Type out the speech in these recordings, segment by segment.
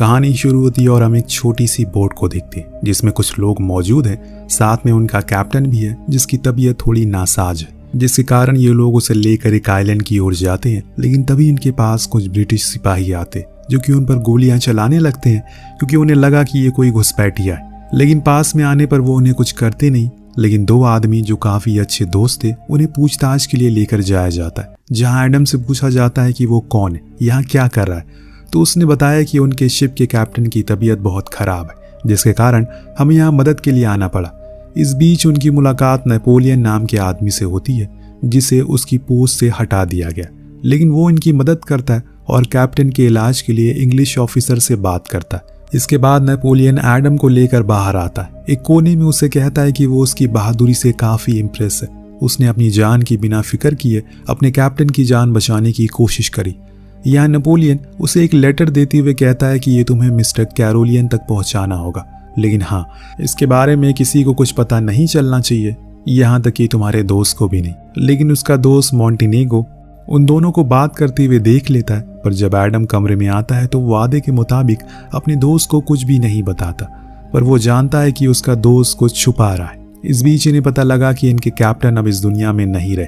कहानी शुरू होती है और हम एक छोटी सी बोट को देखते हैं जिसमें कुछ लोग मौजूद हैं, साथ में उनका कैप्टन भी है जिसकी तबीयत थोड़ी नासाज है, जिसके कारण ये लोग उसे लेकर एक आइलैंड की ओर जाते हैं। लेकिन तभी इनके पास कुछ ब्रिटिश सिपाही आते जो कि उन पर गोलियां चलाने लगते हैं क्योंकि उन्हें लगा कि ये कोई घुसपैठिया है। लेकिन पास में आने पर वो उन्हें कुछ करते नहीं। लेकिन दो आदमी जो काफी अच्छे दोस्त थे उन्हें पूछताछ के लिए लेकर जाया जाता है, जहां एडम से पूछा जाता है कि वो कौन है, यहाँ क्या कर रहा है। तो उसने बताया कि उनके शिप के कैप्टन की तबीयत बहुत खराब है, जिसके कारण हमें यहाँ मदद के लिए आना पड़ा। इस बीच उनकी मुलाकात नेपोलियन नाम के आदमी से होती है जिसे उसकी पोस्ट से हटा दिया गया, लेकिन वो इनकी मदद करता है और कैप्टन के इलाज के लिए इंग्लिश ऑफिसर से बात करता है। इसके बाद नेपोलियन एडम को लेकर बाहर आता है। एक कोने में उसे कहता है कि वो उसकी बहादुरी से काफी इम्प्रेस है। उसने अपनी जान की बिना फिक्र किए अपने कैप्टन की जान बचाने की कोशिश करी। यहाँ नेपोलियन उसे एक लेटर देते हुए कहता है कि ये तुम्हें मिस्टर कैरोलियन तक पहुंचाना होगा, लेकिन हाँ, इसके बारे में किसी को कुछ पता नहीं चलना चाहिए, यहाँ तक कि तुम्हारे दोस्त को भी नहीं। लेकिन उसका दोस्त मॉन्टेनेगो उन दोनों को बात करते हुए देख लेता है, पर जब एडम कमरे में आता है तो वादे के मुताबिक अपने दोस्त को कुछ भी नहीं बताता, पर वो जानता है कि उसका दोस्त कुछ छुपा रहा है। इस बीच इन्हें पता लगा कि इनके कैप्टन अब इस दुनिया में नहीं रहे,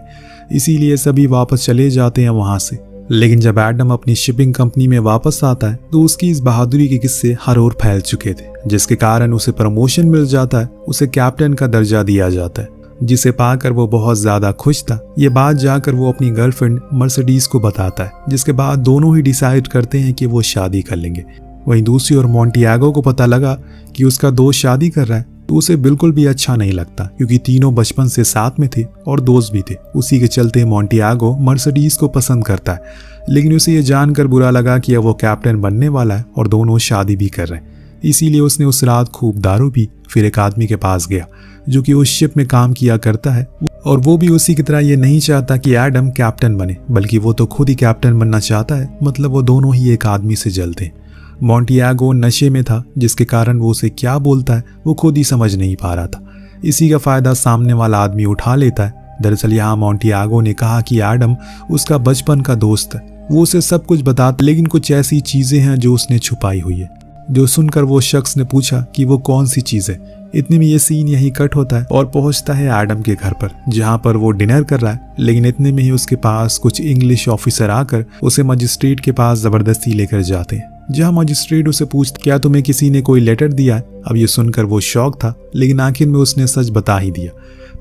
इसीलिए सभी वापस चले जाते हैं वहां से। लेकिन जब एडम अपनी शिपिंग कंपनी में वापस आता है तो उसकी इस बहादुरी के किस्से हर ओर फैल चुके थे, जिसके कारण उसे प्रमोशन मिल जाता है, उसे कैप्टन का दर्जा दिया जाता है, जिसे पाकर वो बहुत ज्यादा खुश था। ये बात जाकर वो अपनी गर्लफ्रेंड मर्सिडीज को बताता है, जिसके बाद दोनों ही डिसाइड करते हैं कि वो शादी कर लेंगे। वहीं दूसरी ओर मोंटियागो को पता लगा कि उसका दोस्त शादी कर रहा है तो उसे बिल्कुल भी अच्छा नहीं लगता, क्योंकि तीनों बचपन से साथ में थे और दोस्त भी थे। उसी के चलते मोंटियागो मर्सिडीज को पसंद करता है, लेकिन उसे ये जानकर बुरा लगा कि अब वो कैप्टन बनने वाला है और दोनों शादी भी कर रहे हैं। इसीलिए उसने उस रात खूब दारू पी, फिर एक आदमी के पास गया जो कि उस शिप में काम किया करता है, और वो भी उसी की तरह ये नहीं चाहता कि एडम कैप्टन बने, बल्कि वो तो खुद ही कैप्टन बनना चाहता है। मतलब वो दोनों ही एक आदमी से जलते हैं। मोंटियागो नशे में था, जिसके कारण वो उसे क्या बोलता है वो खुद ही समझ नहीं पा रहा था। इसी का फायदा सामने वाला आदमी उठा लेता है। दरअसल यहाँ मोंटियागो ने कहा कि एडम उसका बचपन का दोस्त है। वो उसे सब कुछ बताता, लेकिन कुछ ऐसी चीजें हैं जो उसने छुपाई हुई है। जो सुनकर वो शख्स ने पूछा कि वो कौन सी चीज है। इतने में ये सीन यहीं कट होता है और पहुंचता है एडम के घर पर, जहां पर वो डिनर कर रहा है। लेकिन इतने में ही उसके पास कुछ इंग्लिश ऑफिसर आकर उसे मजिस्ट्रेट के पास जबरदस्ती लेकर जाते हैं, जहां मजिस्ट्रेट उसे पूछता, क्या तुम्हें किसी ने कोई लेटर दिया है? अब ये सुनकर वो शौक था, लेकिन आखिर में उसने सच बता ही दिया।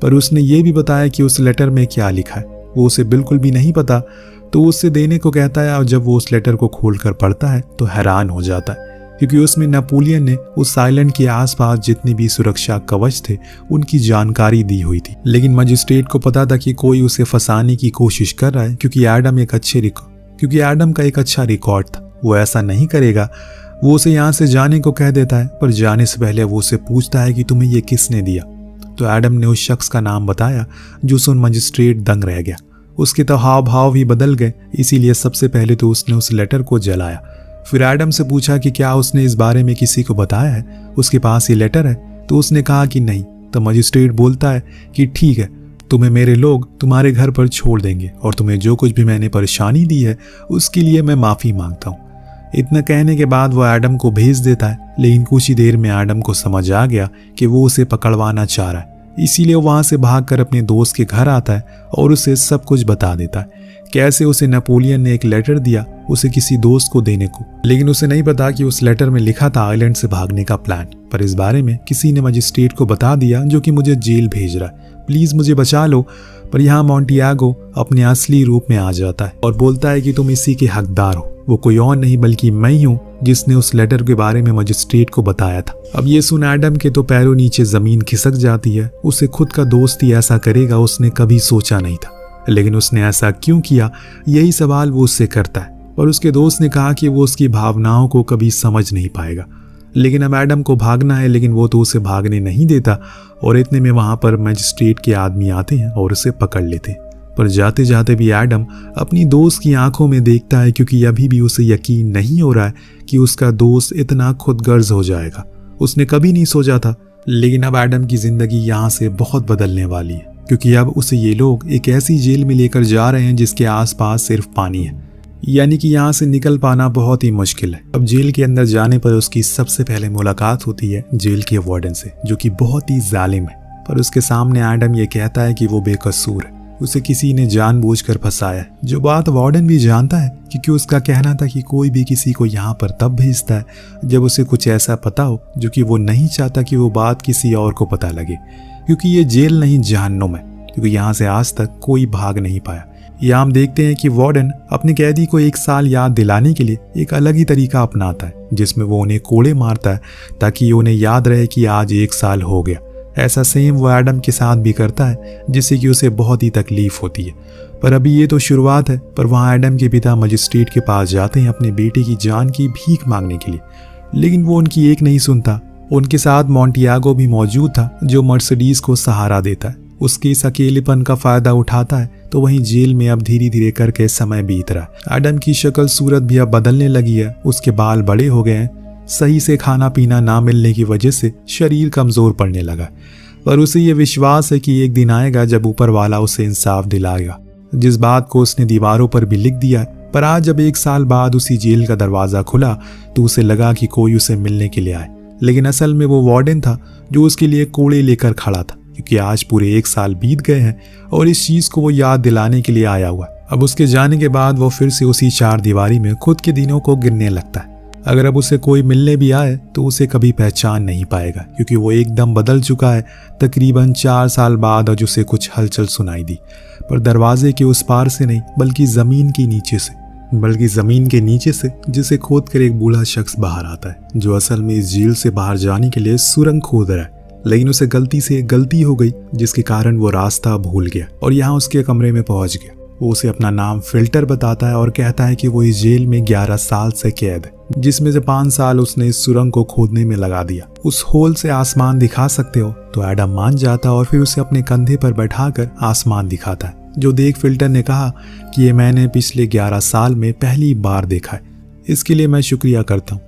पर उसने ये भी बताया कि उस लेटर में क्या लिखा है वो उसे बिल्कुल भी नहीं पता। तो उससे देने को कहता है, और जब वो उस लेटर को खोलकर पढ़ता है तो हैरान हो जाता है, क्योंकि उसमें नेपोलियन ने उस आइलैंड के आसपास जितने भी सुरक्षा कवच थे उनकी जानकारी दी हुई थी। लेकिन मजिस्ट्रेट को पता था कि कोई उसे फंसाने की कोशिश कर रहा है, क्योंकि एडम का एक अच्छा रिकॉर्ड था। वो ऐसा नहीं करेगा। वो उसे यहाँ से जाने को कह देता है, पर जाने से पहले वो उसे पूछता है कि तुम्हें ये किसने दिया। तो एडम ने उस शख्स का नाम बताया, जो सुन मजिस्ट्रेट दंग रह गया। उसके तो हाव भाव भी बदल गए। इसीलिए सबसे पहले तो उसने उस लेटर को जलाया। फिर एडम से पूछा कि क्या उसने इस बारे में किसी को बताया है, उसके पास ये लेटर है। तो उसने कहा कि नहीं। तो मजिस्ट्रेट बोलता है कि ठीक है, तुम्हें मेरे लोग तुम्हारे घर पर छोड़ देंगे, और तुम्हें जो कुछ भी मैंने परेशानी दी है उसके लिए मैं माफी मांगता हूँ। इतना कहने के बाद वो एडम को भेज देता है, लेकिन कुछ ही देर में एडम को समझ आ गया कि वो उसे पकड़वाना चाह रहा है। इसीलिए वो वहां से भागकर अपने दोस्त के घर आता है और उसे सब कुछ बता देता है, कैसे उसे नेपोलियन ने एक लेटर दिया उसे किसी दोस्त को देने को। लेकिन उसे नहीं पता कि उस लेटर में लिखा था आइलैंड से भागने का प्लान। पर इस बारे में किसी ने मजिस्ट्रेट को बता दिया, जो कि मुझे जेल भेज रहा है, प्लीज मुझे बचा लो। पर यहाँ मोंटियागो अपने असली रूप में आ जाता है और बोलता है कि तुम इसी के हकदार हो। वो कोई और नहीं बल्कि मैं ही हूँ, जिसने उस लेटर के बारे में मजिस्ट्रेट को बताया था। अब ये सुन एडम के तो पैरों नीचे जमीन खिसक जाती है। उसे खुद का दोस्त ही ऐसा करेगा उसने कभी सोचा नहीं था, लेकिन उसने ऐसा क्यों किया, यही सवाल वो उससे करता है। और उसके दोस्त ने कहा कि वो उसकी भावनाओं को कभी समझ नहीं पाएगा। लेकिन अब एडम को भागना है, लेकिन वो तो उसे भागने नहीं देता। और इतने में वहां पर मजिस्ट्रेट के आदमी आते हैं और उसे पकड़ लेते हैं। पर जाते जाते भी एडम अपनी दोस्त की आंखों में देखता है, क्योंकि अभी भी उसे यकीन नहीं हो रहा है कि उसका दोस्त इतना खुदगर्ज हो जाएगा। उसने कभी नहीं सोचा था। लेकिन अब एडम की जिंदगी यहाँ से बहुत बदलने वाली है, क्योंकि अब उसे ये लोग एक ऐसी जेल में लेकर जा रहे हैं जिसके आसपास सिर्फ पानी है। यानी कि यहाँ से निकल पाना बहुत ही मुश्किल है। अब जेल के अंदर जाने पर उसकी सबसे पहले मुलाकात होती है जेल के वार्डन से, जो कि बहुत ही जालिम है। पर उसके सामने एडम ये कहता है कि वो बेकसूर है, उसे किसी ने जानबूझकर फंसाया है। जो बात वार्डन भी जानता है, क्योंकि उसका कहना था कि कोई भी किसी को यहाँ पर तब भेजता है जब उसे कुछ ऐसा पता हो जो कि वो नहीं चाहता कि वो बात किसी और को पता लगे, क्योंकि ये जेल नहीं जहन्नुम है, क्योंकि यहाँ से आज तक कोई भाग नहीं पाया। यहाँ हम देखते हैं कि वार्डन अपने कैदी को 1 साल याद दिलाने के लिए एक अलग ही तरीका अपनाता है, जिसमें वो उन्हें कोड़े मारता है ताकि उन्हें याद रहे कि आज 1 साल हो गया। ऐसा सेम वो एडम के साथ भी करता है, जिससे कि उसे बहुत ही तकलीफ होती है। पर अभी ये तो शुरुआत है। पर वहाँ एडम के पिता मजिस्ट्रेट के पास जाते हैं अपने बेटे की जान की भीख मांगने के लिए, लेकिन वो उनकी एक नहीं सुनता। उनके साथ मॉन्टियागो भी मौजूद था, जो मर्सिडीज को सहारा देता है। उसके इस अकेलेपन का फायदा उठाता है। तो वहीं जेल में अब धीरे धीरे करके समय बीत रहा है। एडम की शक्ल सूरत भी अब बदलने लगी है, उसके बाल बड़े हो गए हैं। सही से खाना पीना ना मिलने की वजह से शरीर कमजोर पड़ने लगा। पर उसे ये विश्वास है कि एक दिन आएगा जब ऊपर वाला उसे इंसाफ दिलाएगा, जिस बात को उसने दीवारों पर भी लिख दिया। पर आज जब 1 साल बाद उसी जेल का दरवाजा खुला तो उसे लगा कि कोई उसे मिलने के लिए आए, लेकिन असल में वो वार्डन था जो उसके लिए कोड़े लेकर खड़ा था, क्योंकि आज पूरे 1 साल बीत गए हैं और इस चीज को वो याद दिलाने के लिए आया हुआ। अब उसके जाने के बाद वो फिर से उसी 4 दीवारी में खुद के दिनों को गिनने लगता है। अगर अब उसे कोई मिलने भी आए तो उसे कभी पहचान नहीं पाएगा, क्योंकि वो एकदम बदल चुका है। तकरीबन 4 साल बाद आज उसे कुछ हलचल सुनाई दी, पर दरवाजे के उस पार से नहीं, बल्कि जमीन के नीचे से जिसे खोद कर एक बूढ़ा शख्स बाहर आता है, जो असल में इस जेल से बाहर जाने के लिए सुरंग खोद रहा है। लेकिन उसे गलती से एक गलती हो गई, जिसके कारण वो रास्ता भूल गया और यहाँ उसके कमरे में पहुंच गया। वो उसे अपना नाम फिल्टर बताता है और कहता है कि वो इस जेल में 11 साल से कैद है, जिसमें से 5 साल उसने इस सुरंग को खोदने में लगा दिया। उस होल से आसमान दिखा सकते हो? तो एडम मान जाता और फिर उसे अपने कंधे पर बैठाकर आसमान दिखाता है, जो देख फिल्टर ने कहा कि ये मैंने पिछले 11 साल में पहली बार देखा है। इसके लिए मैं शुक्रिया करता हूँ,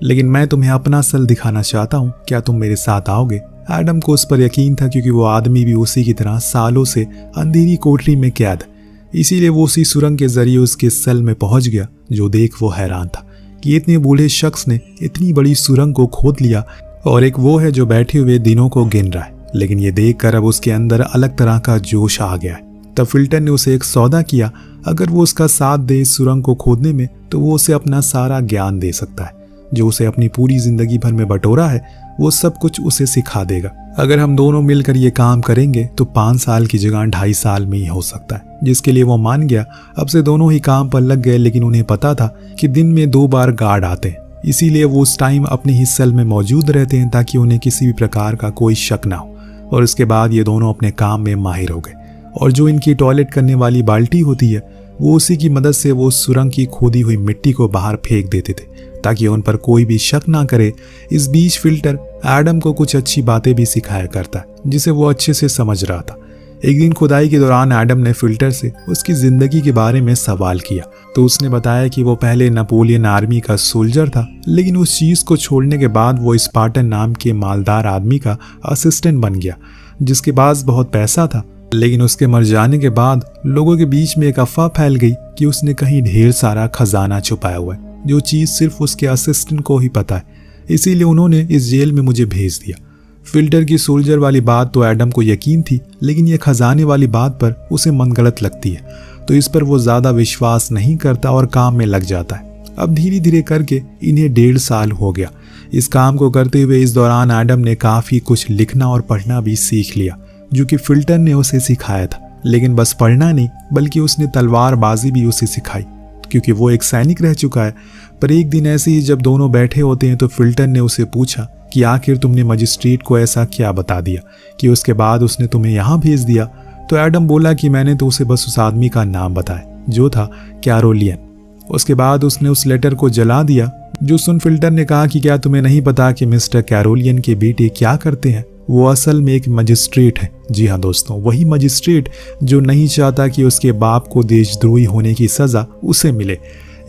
लेकिन मैं तुम्हें अपना सल दिखाना चाहता हूँ, क्या तुम मेरे साथ आओगे? एडम को उस पर यकीन था, क्योंकि वो आदमी भी उसी की तरह सालों से अंधेरी कोठरी में कैद है। इसीलिए वो उसी सुरंग के जरिए उसके सेल में पहुंच गया, जो देख वो हैरान था कि इतने बूढ़े शख्स ने इतनी बड़ी सुरंग को खोद लिया और एक वो है जो बैठे हुए दिनों को गिन रहा है। लेकिन ये देखकर अब उसके अंदर अलग तरह का जोश आ गया है। तब फिल्टर ने उसे एक सौदा किया, अगर वो उसका साथ दे इस सुरंग को खोदने में तो वो उसे अपना सारा ज्ञान दे सकता है, जो उसे अपनी पूरी जिंदगी भर में बटोरा है, वो सब कुछ उसे सिखा देगा। अगर हम दोनों मिलकर ये काम करेंगे तो 5 साल की जगह 2.5 साल में ही हो सकता है, जिसके लिए वो मान गया। अब से दोनों ही काम पर लग गए, लेकिन उन्हें पता था कि दिन में 2 बार गार्ड आते हैं, इसीलिए वो उस टाइम अपने ही सेल में मौजूद रहते हैं ताकि उन्हें किसी भी प्रकार का कोई शक ना हो। और उसके बाद ये दोनों अपने काम में माहिर हो गए, और जो इनकी टॉयलेट करने वाली बाल्टी होती है वो उसी की मदद से वो सुरंग की खोदी हुई मिट्टी को बाहर फेंक देते थे ताकि उन पर कोई भी शक ना करे। इस बीच फिल्टर एडम को कुछ अच्छी बातें भी सिखाया करता है, जिसे वो अच्छे से समझ रहा था। एक दिन खुदाई के दौरान एडम ने फिल्टर से उसकी जिंदगी के बारे में सवाल किया, तो उसने बताया कि वो पहले नेपोलियन आर्मी का सोल्जर था, लेकिन उस चीज को छोड़ने के बाद वो स्पार्टन नाम के मालदार आदमी का असिस्टेंट बन गया, जिसके पास बहुत पैसा था। लेकिन उसके मर जाने के बाद लोगों के बीच में एक अफवाह फैल गई कि उसने कहीं ढेर सारा खजाना छुपाया हुआ है, जो चीज सिर्फ उसके असिस्टेंट को ही पता है। इसीलिए उन्होंने इस जेल में मुझे भेज दिया। फिल्टर की सोल्जर वाली बात तो एडम को यकीन थी, लेकिन यह खजाने वाली बात पर उसे मनगढ़ंत लगती है, तो इस पर वो ज्यादा विश्वास नहीं करता और काम में लग जाता है। अब धीरे धीरे करके इन्हें 1.5 साल हो गया इस काम को करते हुए। इस दौरान एडम ने काफी कुछ लिखना और पढ़ना भी सीख लिया, जो कि फिल्टर ने उसे सिखाया था। लेकिन बस पढ़ना नहीं, बल्कि उसने तलवारबाजी भी उसे सिखाई, क्योंकि वो एक सैनिक रह चुका है। पर एक दिन ऐसे ही जब दोनों बैठे होते हैं तो फिल्टर ने उसे पूछा कि आखिर तुमने मजिस्ट्रेट को ऐसा क्या बता दिया कि उसके बाद उसने तुम्हें यहाँ भेज दिया। तो एडम बोला कि मैंने तो उसे बस उस आदमी का नाम बताया, जो था कैरोलियन। उसके बाद उसने उस लेटर को जला दिया। जो सुन फिल्टर ने कहा कि क्या तुम्हें नहीं पता कि मिस्टर कैरोलियन के बेटे क्या करते हैं? वो असल में एक मजिस्ट्रेट है। जी हाँ दोस्तों, वही मजिस्ट्रेट जो नहीं चाहता कि उसके बाप को देशद्रोही होने की सजा उसे मिले।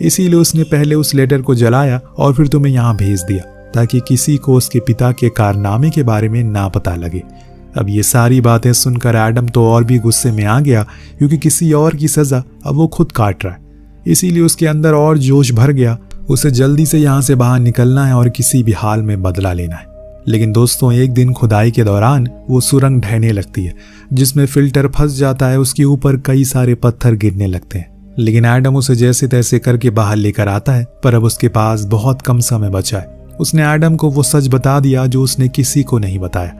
इसीलिए उसने पहले उस लेटर को जलाया और फिर तुम्हें यहाँ भेज दिया, ताकि किसी को उसके पिता के कारनामे के बारे में ना पता लगे। अब ये सारी बातें सुनकर एडम तो और भी गुस्से में आ गया, क्योंकि किसी और की सजा अब वो खुद काट रहा है। इसीलिए उसके अंदर और जोश भर गया। उसे जल्दी से यहाँ से बाहर निकलना है और किसी भी हाल में बदला लेना है। लेकिन दोस्तों, एक दिन खुदाई के दौरान वो सुरंग ढहने लगती है जिसमें फिल्टर फंस जाता है। उसके ऊपर कई सारे पत्थर गिरने लगते हैं, लेकिन एडम उसे जैसे तैसे करके बाहर लेकर आता है। पर अब उसके पास बहुत कम समय बचा है। उसने एडम को वो सच बता दिया जो उसने किसी को नहीं बताया।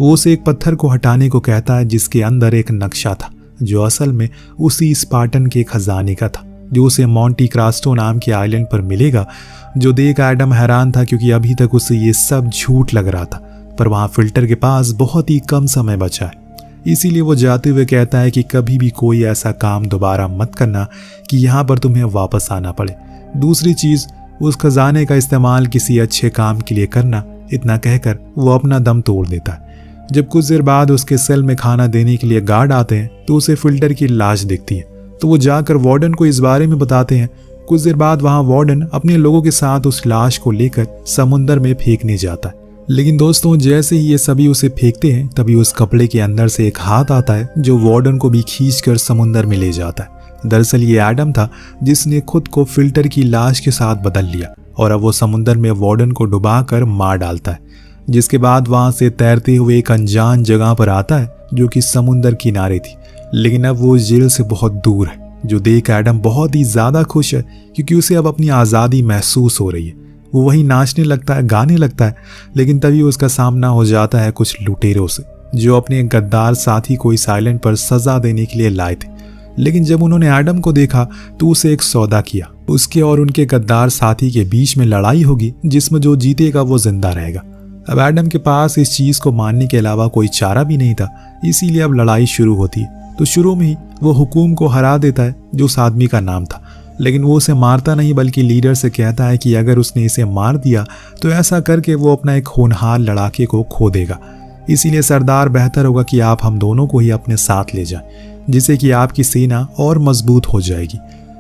वो उसे एक पत्थर को हटाने को कहता है जिसके अंदर एक नक्शा था जो असल में उसी स्पार्टन के खजाने का था जो उसे मोंटी क्रास्टो नाम के आइलैंड पर मिलेगा। जो देख एडम हैरान था क्योंकि अभी तक उसे ये सब झूठ लग रहा था, पर वहाँ फिल्टर के पास बहुत ही कम समय बचा है। इसीलिए वो जाते हुए कहता है कि कभी भी कोई ऐसा काम दोबारा मत करना कि यहाँ पर तुम्हें वापस आना पड़े। दूसरी चीज़, उस खजाने का इस्तेमाल किसी अच्छे काम के लिए करना। इतना कहकर वो अपना दम तोड़ देता है। जब कुछ देर बाद उसके सेल में खाना देने के लिए गार्ड आते हैं तो उसे फिल्टर की लाश दिखती है, तो वो जाकर वार्डन को इस बारे में बताते हैं। कुछ देर बाद वहाँ वार्डन अपने लोगों के साथ उस लाश को लेकर समुद्र में फेंकने जाता है। लेकिन दोस्तों, जैसे ही ये सभी उसे फेंकते हैं तभी उस कपड़े के अंदर से एक हाथ आता है जो वार्डन को भी खींचकर समुद्र में ले जाता है। दरअसल ये एडम था जिसने खुद को फिल्टर की लाश के साथ बदल लिया और अब वो समुद्र में वार्डन को डुबा कर मार डालता है। जिसके बाद वहां से तैरते हुए एक अनजान जगह पर आता है जो कि समुद्र किनारे थी, लेकिन अब वो जेल से बहुत दूर है। जो देख एडम बहुत ही ज्यादा खुश है क्योंकि उसे अब अपनी आज़ादी महसूस हो रही है। वो वहीं नाचने लगता है, गाने लगता है, लेकिन तभी उसका सामना हो जाता है कुछ लुटेरों से जो अपने गद्दार साथी को इस आइलैंड पर सजा देने के लिए लाए थे। लेकिन जब उन्होंने एडम को देखा तो उसे एक सौदा किया। उसके और उनके गद्दार साथी के बीच में लड़ाई होगी जिसमें जो जीतेगा वो जिंदा रहेगा। अब एडम के पास इस चीज को मानने के अलावा कोई चारा भी नहीं था, इसीलिए अब लड़ाई शुरू होती है। तो शुरू में ही वो हुकूम को हरा देता है जो उस आदमी का नाम था, लेकिन वो उसे मारता नहीं बल्कि लीडर से कहता है कि अगर उसने इसे मार दिया तो ऐसा करके वो अपना एक होनहार लड़ाके को खो देगा। इसीलिए सरदार, बेहतर होगा कि आप हम दोनों को ही अपने साथ ले जाएं, जिससे कि आपकी सेना और मजबूत हो जाएगी।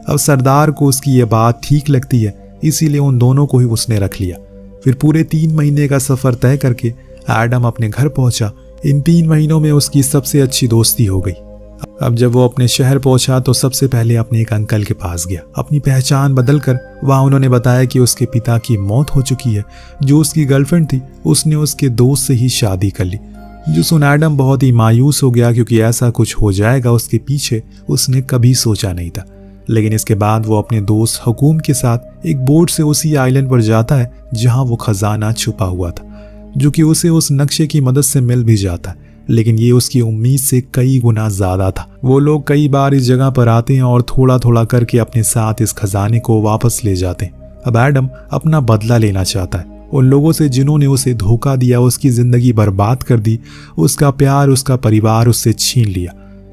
अब सरदार को उसकी ये बात ठीक लगती है, इसीलिए उन दोनों को ही उसने रख लिया। फिर पूरे 3 महीने का सफर तय करके एडम अपने घर पहुंचा। इन 3 महीनों में उसकी सबसे अच्छी दोस्ती हो गई। अब जब वो अपने शहर पहुंचा तो सबसे पहले अपने एक अंकल के पास गया। अपनी पहचान बदलकर वहां उन्होंने बताया कि उसके पिता की मौत हो चुकी है। जो उसकी गर्लफ्रेंड थी उसने उसके दोस्त से ही शादी कर ली। जो सुन एडम बहुत ही मायूस हो गया क्योंकि ऐसा कुछ हो जाएगा उसके पीछे उसने कभी सोचा नहीं था। लेकिन इसके बाद वो अपने दोस्त हुकूम के साथ एक बोट से उसी आइलैंड पर जाता है जहां वो खजाना छुपा हुआ था, जो कि उसे उस नक्शे की मदद से मिल भी जाता है। लेकिन ये उसकी उम्मीद से कई गुना ज्यादा था। वो लोग कई बार इस जगह पर आते हैं और थोड़ा थोड़ा करके अपने साथ इस खजाने को वापस ले जाते हैं। अब एडम अपना बदला लेना चाहता है उन लोगों से जिन्होंने उसे धोखा दिया, उसकी जिंदगी बर्बाद कर दी, उसका प्यार, उसका परिवार उससे छीन लिया।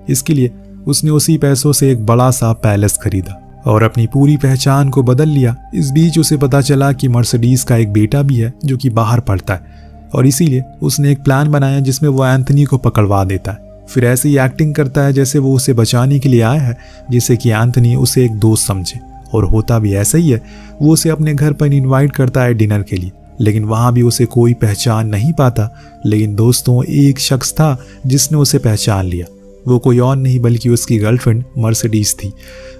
इसके लिए उसने उसी पैसों से एक बड़ा सा पैलेस खरीदा और अपनी पूरी पहचान को बदल लिया। इस बीच उसे पता चला कि मर्सिडीज का एक बेटा भी है जो कि बाहर पढ़ता है, और इसीलिए उसने एक प्लान बनाया जिसमें वो एंथनी को पकड़वा देता है। फिर ऐसी ही एक्टिंग करता है जैसे वो उसे बचाने के लिए आया है, जिससे कि एंथनी उसे एक दोस्त समझे। और होता भी ऐसा ही है। वो उसे अपने घर पर इनवाइट करता है डिनर के लिए, लेकिन वहां भी उसे कोई पहचान नहीं पाता। लेकिन दोस्तों, एक शख्स था जिसने उसे पहचान लिया। वो कोई और नहीं बल्कि उसकी गर्लफ्रेंड मर्सिडीज थी,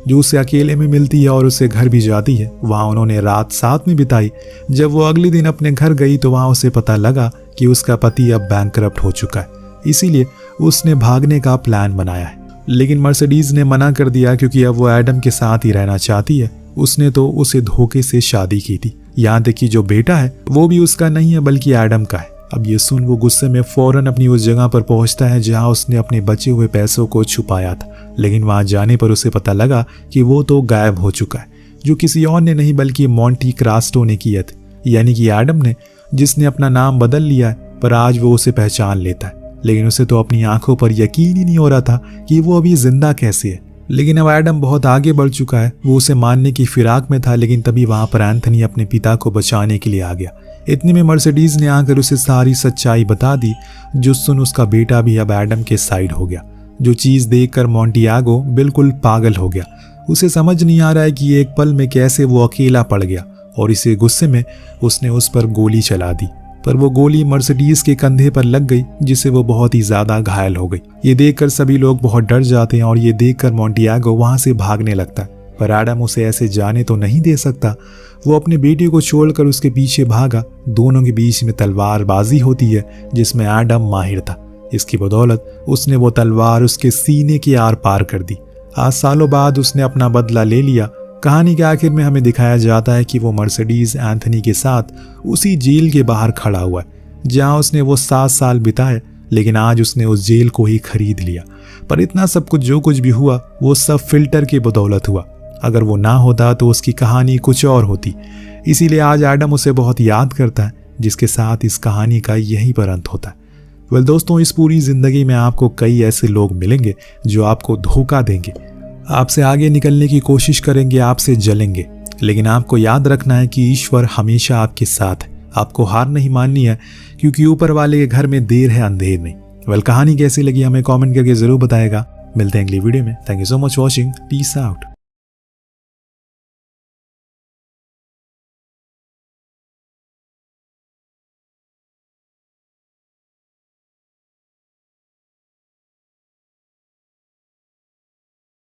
जो उसे अकेले में मिलती है और उसे घर भी जाती है। वहाँ उन्होंने रात साथ में बिताई। जब वो अगले दिन अपने घर गई तो वहाँ उसे पता लगा कि उसका पति अब बैंकरप्ट हो चुका है, इसीलिए उसने भागने का प्लान बनाया है। लेकिन मर्सिडीज ने मना कर दिया क्योंकि अब वो एडम के साथ ही रहना चाहती है। उसने तो उसे धोखे से शादी की थी। यहाँ तक कि जो बेटा है वो भी उसका नहीं है बल्कि एडम का है। अब ये सुन वो गुस्से में फौरन अपनी उस जगह पर पहुंचता है जहां उसने अपने बचे हुए पैसों को छुपाया था। लेकिन वहां जाने पर उसे पता लगा कि वो तो गायब हो चुका है, जो किसी और ने नहीं बल्कि मोंटी क्रास्टो ने किया था, यानी कि एडम ने, जिसने अपना नाम बदल लिया है। पर आज वो उसे पहचान लेता है, लेकिन उसे तो अपनी आंखों पर यकीन ही नहीं हो रहा था कि वो अभी जिंदा कैसे है। लेकिन अब एडम बहुत आगे बढ़ चुका है। वो उसे मारने की फिराक में था, लेकिन तभी वहां पर एंथनी अपने पिता को बचाने के लिए आ गया। इतने में मर्सिडीज ने आकर उसे सारी सच्चाई बता दी, जो सुन उसका बेटा भी अब एडम के साइड हो गया। जो चीज देखकर मोंटियागो बिल्कुल पागल हो गया। उसे समझ नहीं आ रहा है कि एक पल में कैसे वो अकेला पड़ गया, और इसे गुस्से में उसने उस पर गोली चला दी। पर वो गोली मर्सिडीज के कंधे पर लग गई, जिससे वो बहुत ही ज्यादा घायल हो गई। ये देखकर सभी लोग बहुत डर जाते हैं और ये देखकर मोंटियागो वहां से भागने लगता है। पर एडम उसे ऐसे जाने तो नहीं दे सकता। वो अपने बेटे को छोड़कर उसके पीछे भागा। दोनों के बीच में तलवारबाजी होती है जिसमें एडम माहिर था। इसकी बदौलत उसने वो तलवार उसके सीने के आर पार कर दी। आज सालों बाद उसने अपना बदला ले लिया। कहानी के आखिर में हमें दिखाया जाता है कि वो मर्सिडीज एंथनी के साथ उसी जेल के बाहर खड़ा हुआ है जहां उसने वो 7 साल बिताए, लेकिन आज उसने उस जेल को ही खरीद लिया। पर इतना सब कुछ जो कुछ भी हुआ वो सब फिल्टर की बदौलत हुआ। अगर वो ना होता तो उसकी कहानी कुछ और होती। इसीलिए आज एडम उसे बहुत याद करता है, जिसके साथ इस कहानी का यहीं पर अंत होता है। वेल दोस्तों, इस पूरी जिंदगी में आपको कई ऐसे लोग मिलेंगे जो आपको धोखा देंगे, आपसे आगे निकलने की कोशिश करेंगे, आपसे जलेंगे, लेकिन आपको याद रखना है कि ईश्वर हमेशा आपके साथ है। आपको हार नहीं माननी है, क्योंकि ऊपर वाले के घर में देर है अंधेर नहीं। वेल कहानी कैसी लगी हमें कमेंट करके जरूर बताएगा। मिलते हैं अगली वीडियो में। Thank you so much watching. Peace out.